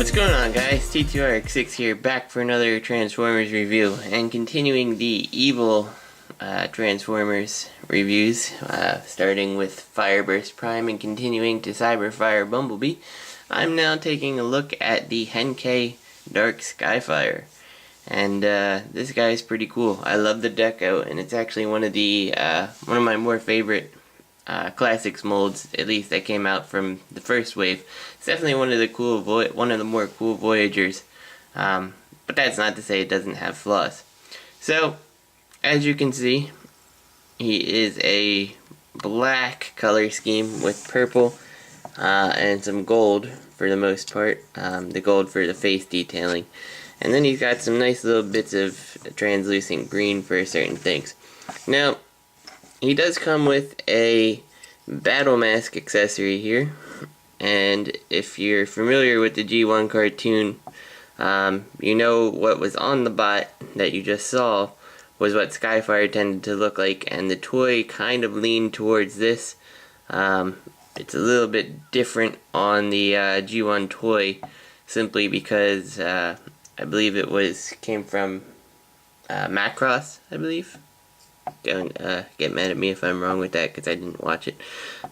What's going on, guys? T2RX6 here, back for another Transformers review, and continuing the evil Transformers reviews, starting with Fireburst Prime and continuing to Cyberfire Bumblebee. I'm now taking a look at the Henkei Dark Skyfire, and this guy is pretty cool. I love the deco, and it's actually one of my more favorite classics molds, at least that came out from the first wave. It's definitely one of the more cool Voyagers, but that's not to say it doesn't have flaws. So, as you can see, he is a black color scheme with purple and some gold for the most part. The gold for the face detailing, and then he's got some nice little bits of translucent green for certain things. Now, he does come with a battle mask accessory here, and if you're familiar with the G1 cartoon, you know what was on the bot that you just saw was what Skyfire tended to look like, and the toy kind of leaned towards this. It's a little bit different on the G1 toy, simply because I believe it came from Macross, I believe. Don't get mad at me if I'm wrong with that, because I didn't watch it.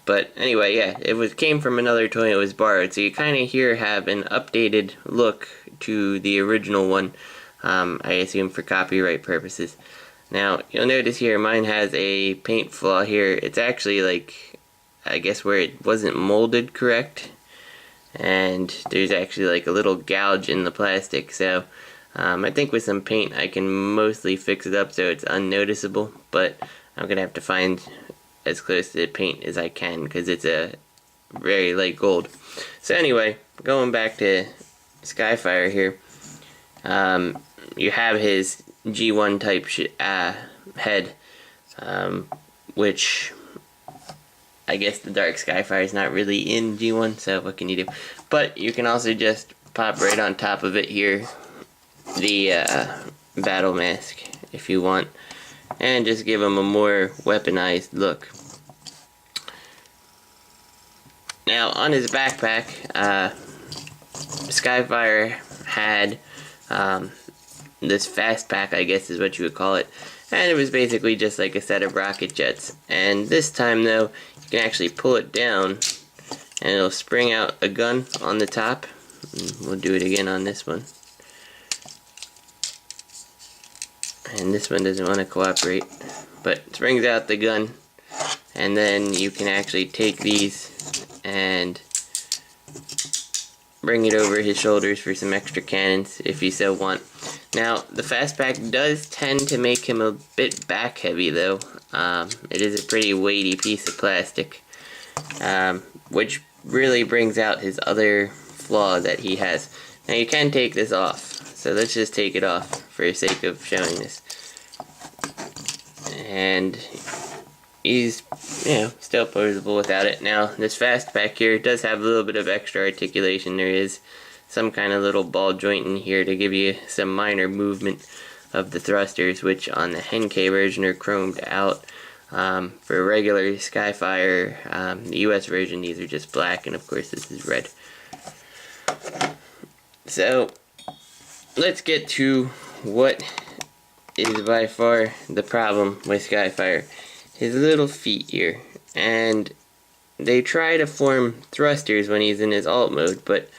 But anyway, yeah, came from another toy. It was borrowed, so you kind of here have an updated look to the original one. I assume for copyright purposes. Now you'll notice here mine has a paint flaw here. It's actually like, I guess where it wasn't molded correct, and there's actually like a little gouge in the plastic. So I think with some paint I can mostly fix it up so it's unnoticeable, but I'm going to have to find as close to the paint as I can because it's a very light gold. So anyway, going back to Skyfire here, you have his G1 type head, which I guess the Dark Skyfire is not really in G1, so what can you do? But you can also just pop right on top of it here the battle mask if you want, and just give him a more weaponized look. Now on his backpack, Skyfire had this fast pack, I guess is what you would call it, and it was basically just like a set of rocket jets. And this time though, you can actually pull it down and it'll spring out a gun on the top. We'll do it again on this one. And this one doesn't want to cooperate, but it springs out the gun, and then you can actually take these and bring it over his shoulders for some extra cannons if you so want. Now the fastpack does tend to make him a bit back heavy though. It is a pretty weighty piece of plastic, which really brings out his other flaw that he has. Now you can take this off, so let's just take it off for the sake of showing this. And he's, still posable without it. Now this fastpack here does have a little bit of extra articulation. There is some kind of little ball joint in here to give you some minor movement of the thrusters, which on the Henkei version are chromed out. For regular Skyfire, the US version, these are just black, and of course this is red. So let's get to what is by far the problem with Skyfire. His little feet here. And they try to form thrusters when he's in his alt mode, but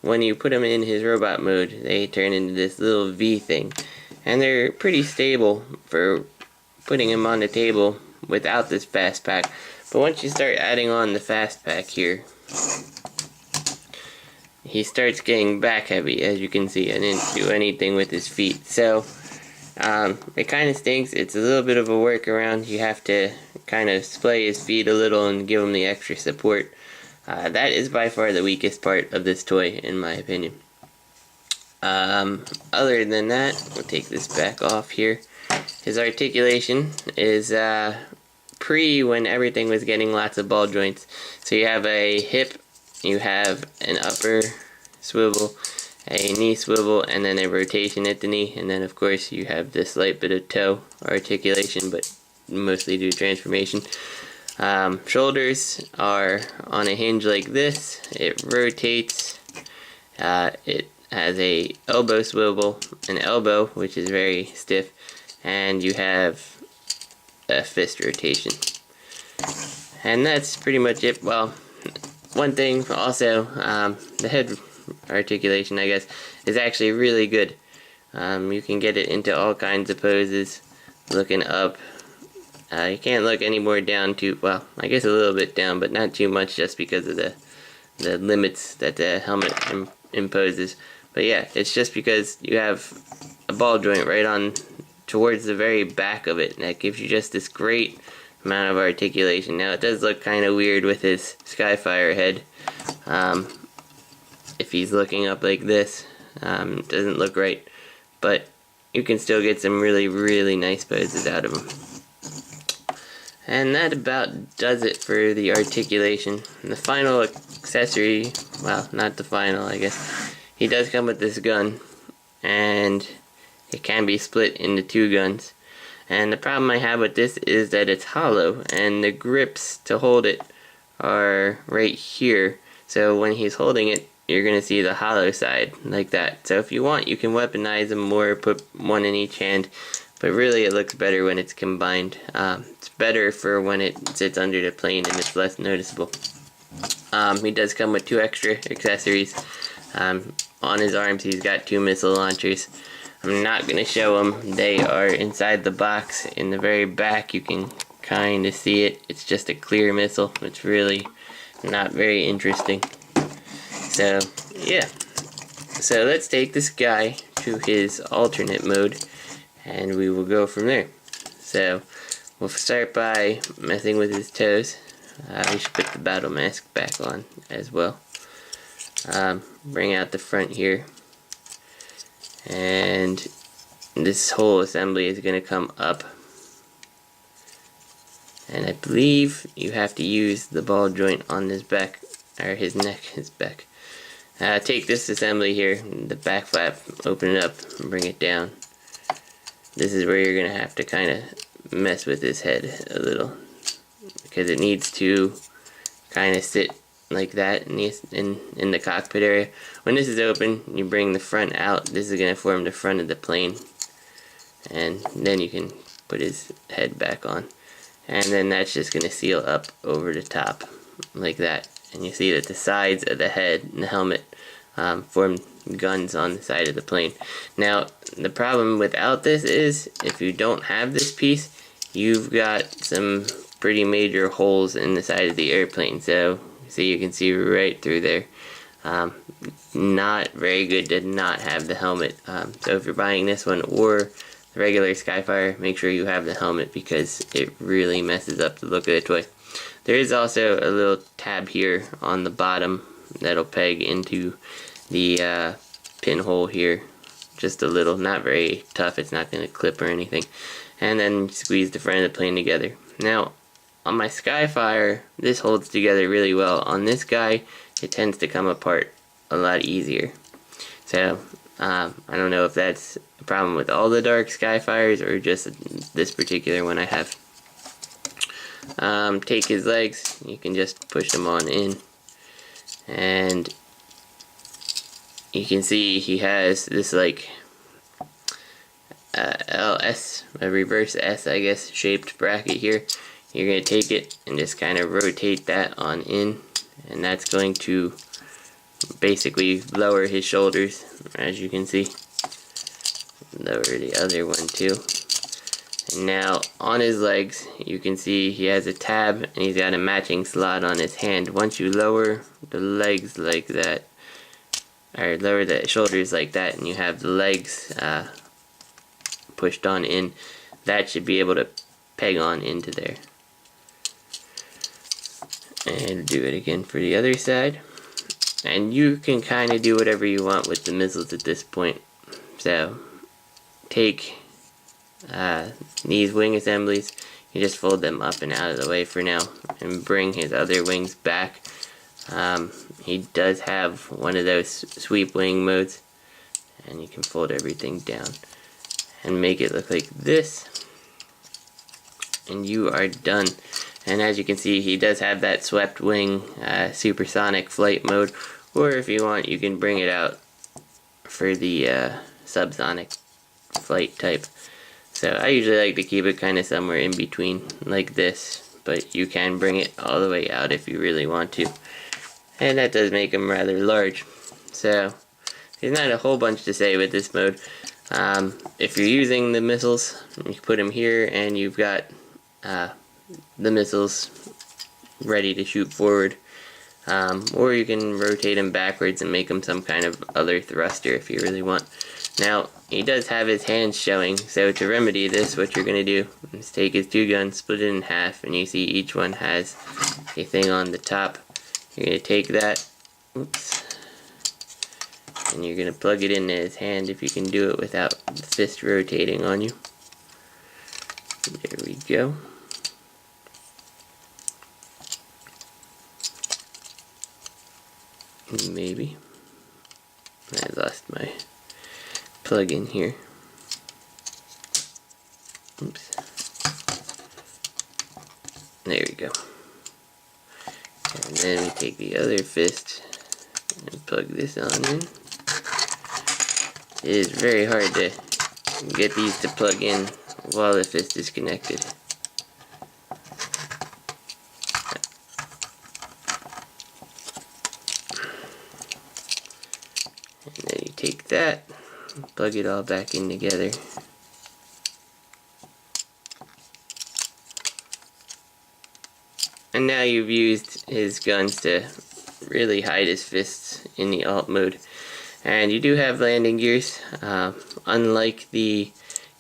when you put him in his robot mode, they turn into this little V thing. And they're pretty stable for putting him on the table without this fast pack. But once you start adding on the fast pack here, he starts getting back heavy. As you can see, I didn't do anything with his feet. So it kind of stinks. It's a little bit of a workaround. You have to kind of splay his feet a little and give him the extra support. That is by far the weakest part of this toy, in my opinion. Other than that, we'll take this back off here. His articulation is pre when everything was getting lots of ball joints. So you have a hip, you have an upper swivel, a knee swivel, and then a rotation at the knee, and then of course you have this slight bit of toe articulation, but mostly due to transformation. Shoulders are on a hinge like this. It rotates It has a elbow swivel, an elbow which is very stiff, and you have a fist rotation. And that's pretty much it. Well, one thing also, the head articulation, I guess, is actually really good. You can get it into all kinds of poses, looking up. You can't look any more down too, well, I guess a little bit down, but not too much just because of the limits that the helmet imposes. But yeah, it's just because you have a ball joint right on towards the very back of it, and that gives you just this great amount of articulation. Now, it does look kind of weird with his Skyfire head. If he's looking up like this, it doesn't look right, but you can still get some really, really nice poses out of him. And that about does it for the articulation. And the final accessory, well, not the final, I guess. He does come with this gun, and it can be split into two guns. And the problem I have with this is that it's hollow, and the grips to hold it are right here. So when he's holding it, you're going to see the hollow side, like that. So if you want, you can weaponize them more, put one in each hand. But really, it looks better when it's combined. It's better for when it sits under the plane and it's less noticeable. He does come with 2 extra accessories. On his arms, he's got 2 missile launchers. I'm not going to show them. They are inside the box. In the very back, you can kind of see it. It's just a clear missile. It's really not very interesting. So, yeah. So let's take this guy to his alternate mode, and we will go from there. So we'll start by messing with his toes. We should put the battle mask back on as well. Bring out the front here, and this whole assembly is going to come up, and I believe you have to use the ball joint on his back, or his neck, his back. Take this assembly here, the back flap, open it up and bring it down. This is where you're going to have to kind of mess with his head a little, because it needs to kind of sit like that in the cockpit area. When this is open, you bring the front out. This is going to form the front of the plane, and then you can put his head back on, and then that's just going to seal up over the top like that. And you see that the sides of the head and the helmet form guns on the side of the plane. Now, the problem without this is, if you don't have this piece, you've got some pretty major holes in the side of the airplane. So, you can see right through there. Not very good to not have the helmet. So if you're buying this one or the regular Skyfire, make sure you have the helmet, because it really messes up the look of the toy. There is also a little tab here on the bottom that'll peg into the pinhole here. Just a little, not very tough, it's not going to clip or anything. And then squeeze the front of the plane together. Now, on my Skyfire, this holds together really well. On this guy, it tends to come apart a lot easier. So, I don't know if that's a problem with all the dark Skyfires or just this particular one I have. Take his legs, you can just push them on in, and you can see he has this like LS, a reverse S, I guess, shaped bracket here. You're going to take it and just kind of rotate that on in, and that's going to basically lower his shoulders, as you can see. Lower the other one too. And now on his legs, you can see he has a tab and he's got a matching slot on his hand. Once you lower the legs like that, or lower the shoulders like that, and you have the legs pushed on in, that should be able to peg on into there. And do it again for the other side. And you can kind of do whatever you want with the missiles at this point. So take these wing assemblies, you just fold them up and out of the way for now, and bring his other wings back. He does have one of those sweep wing modes, and you can fold everything down and make it look like this, and you are done. And as you can see, he does have that swept wing supersonic flight mode, or if you want, you can bring it out for the subsonic flight type. So I usually like to keep it kind of somewhere in between, like this, but you can bring it all the way out if you really want to. And that does make them rather large. So there's not a whole bunch to say with this mode. If you're using the missiles, you put them here and you've got the missiles ready to shoot forward. Or you can rotate them backwards and make them some kind of other thruster if you really want. Now, he does have his hands showing, so to remedy this, what you're going to do is take his two guns, split it in half, and you see each one has a thing on the top. You're going to take that, oops, and you're going to plug it into his hand if you can do it without the fist rotating on you. There we go. Maybe. I lost my plug in here. Oops. There we go. And then we take the other fist and plug this on in. It is very hard to get these to plug in while the fist is connected. And then you take that, plug it all back in together. And now you've used his guns to really hide his fists in the alt mode. And you do have landing gears, unlike the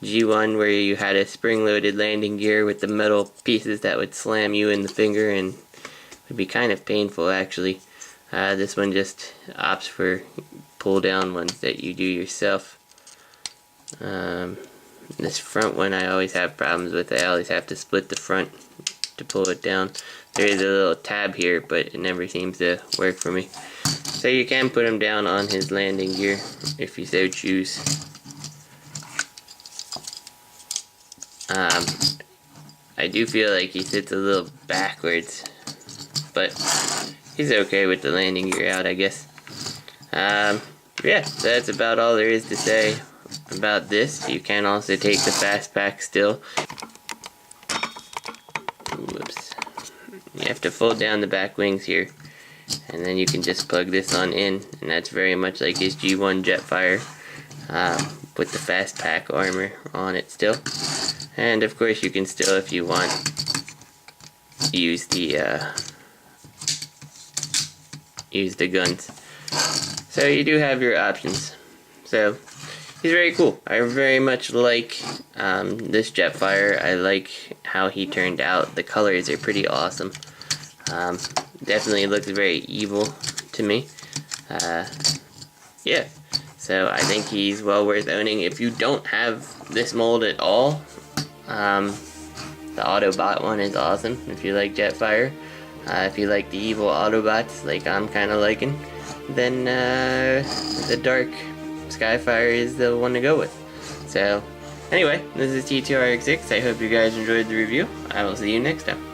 G1 where you had a spring-loaded landing gear with the metal pieces that would slam you in the finger and would be kind of painful actually. This one just opts for pull-down ones that you do yourself. This front one I always have problems with. I always have to split the front to pull it down. There is a little tab here, but it never seems to work for me. So you can put him down on his landing gear if you so choose. I do feel like he sits a little backwards, but he's okay with the landing gear out, I guess. Yeah, that's about all there is to say about this. You can also take the fast pack still. Whoops. You have to fold down the back wings here, and then you can just plug this on in, and that's very much like his G1 Jetfire, with the fast pack armor on it still. And of course you can still, if you want, use the guns. So you do have your options. So he's very cool. I very much like this Jetfire. I like how he turned out. The colors are pretty awesome. Definitely looks very evil to me. Yeah, so I think he's well worth owning. If you don't have this mold at all, the Autobot one is awesome if you like Jetfire. If you like the evil Autobots like I'm kind of liking, then the dark Skyfire is the one to go with. So anyway, this is T2RX6. I hope you guys enjoyed the review. I will see you next time.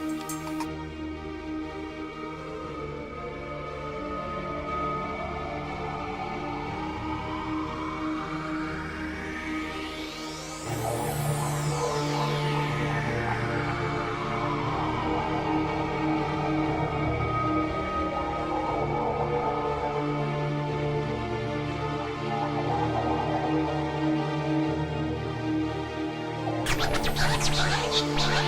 Let's play.